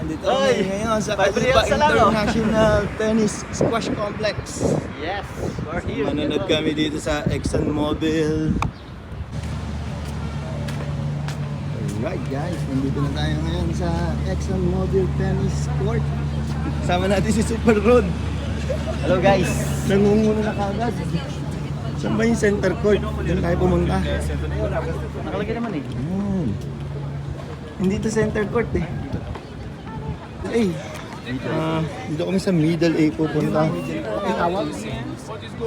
Nandito kami ngayon sa Kalipa Pabriyas sa lang, oh. International Tennis Squash Complex. Yes, we're here. Manonood kami dito sa ExxonMobil. Alright guys, nandito na tayo ngayon sa ExxonMobil Tennis Court. Kasama natin si Super Rod. Hello guys. Nangunguna na kagad. Saan ba yung center court? Diyan tayo pumunta. Nakalagay naman eh. Hindi to center court eh. Ay, dito kami sa Middle A pupunta.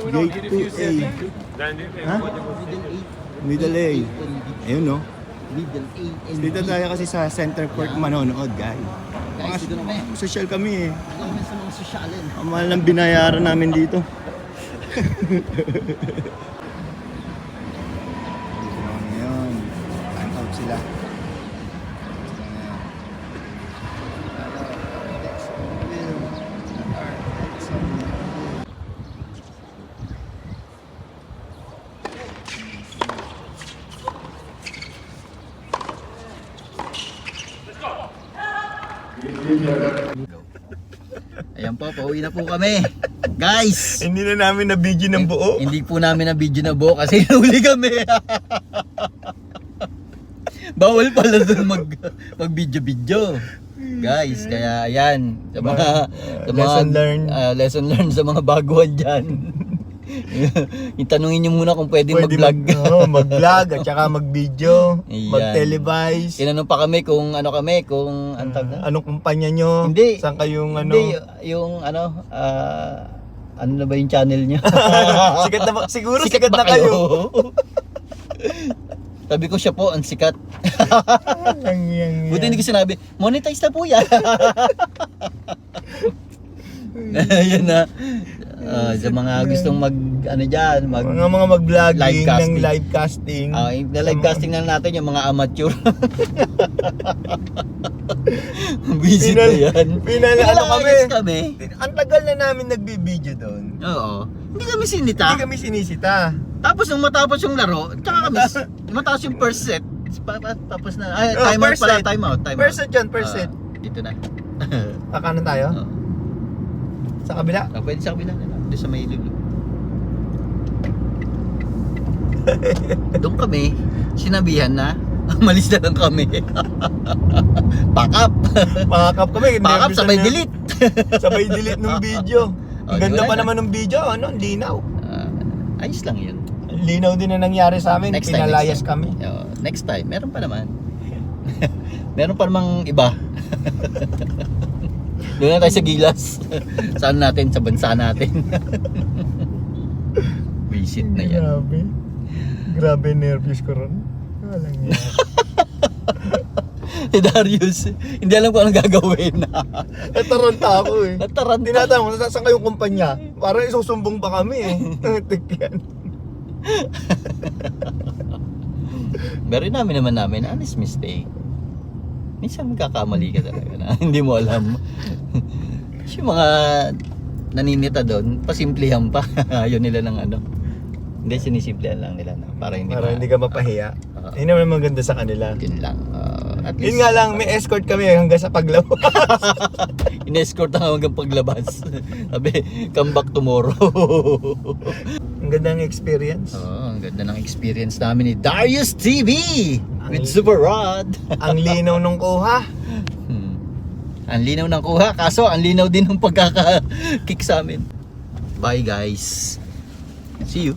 Gate 2A. Ha? Middle A. Ayun no. Dito tayo kasi sa center court manonood guys. Mga social kami eh. Ang mahal ng binayaran namin dito. Dito naman ngayon. Time out sila. Ayan po, pauwi na po kami. Guys! Hindi na namin na-video ng buo. Hindi po namin na video na buo kasi huli kami. Bawal pala doon mag-video-video. Guys, kaya ayan, sa mga Lesson learned. Lesson learned sa mga baguhan diyan. Itanungin niyo muna kung pwede mag-vlog. Mag-vlog at saka mag-video, Ayan. mag-televise. Tinanong pa kami kung ano kami, kung ang tawag na? Anong kumpanya nyo? Hindi. Saan kayong ano? Hindi, yung ano, ano na ba yung channel niyo? Sikat na ba? Siguro sikat na kayo. Sabi ko siya po, ang sikat. Yang. Buti hindi ko sinabi, monetize na po yan. Yan na. Sa mga gustong mag, ano dyan, mga mag-vlogging live casting. ng live casting. Live casting na natin yung mga amateur. Visit na yan. Ano kami. Ang tagal na namin nagbibideo doon. Oo. Hindi kami sinita. Hindi kami sinisita. Tapos nung matapos yung laro, tsaka kami mataas yung first set. Tapos na, ay, time out first pala, set. time out. First set. Dito na. Kakanan tayo? Oo. Sa kabila? Pwede sa kabila na lang. Doon sa may lulu. Doon kami, sinabihan na, malis na lang kami. Pack up. Pakakap kami. Pack up, sabay na- delete. Sabay delete ng video. Ang Oh, ganda di pa wala naman ng video. Ano? Ang linaw. Ayos lang yun. Ang linaw din na nangyari sa amin. Next time, Pinalayas next time. kami. Oo, next time, meron pa naman. Meron pa namang iba. Doon na tayo sa Gilas. Saan natin? Sa bansa natin. Visit na yan. Grabe. Grabe nervous ko ron. Walang yan. Si Darius, hindi alam kung anong gagawin. Nataranta ako eh. Nataranta. Tinatanong ko, saan kayong kumpanya? Parang isusumbong pa kami eh. Tigyan. Pero namin honest mistake. Minsan magkakamali ka talaga na hindi mo alam. Yung mga naninita doon, pasimplihan pa. Ayaw nila ng ano. Hindi, sinisimplihan lang nila na para Hindi ka mapahiya. Yun naman maganda sa kanila. Yun lang. At Yun least, nga lang, may escort kami hanggang sa paglabas. in-escort na hanggang paglabas. Sabi, come back tomorrow. Ang ganda ng experience. Ang ganda ng experience namin ni Darius TV with Super Rod. Ang linaw nung kuha. Ang linaw ng kuha, kaso ang linaw din ng pagkaka-kick sa amin. Bye guys. See you.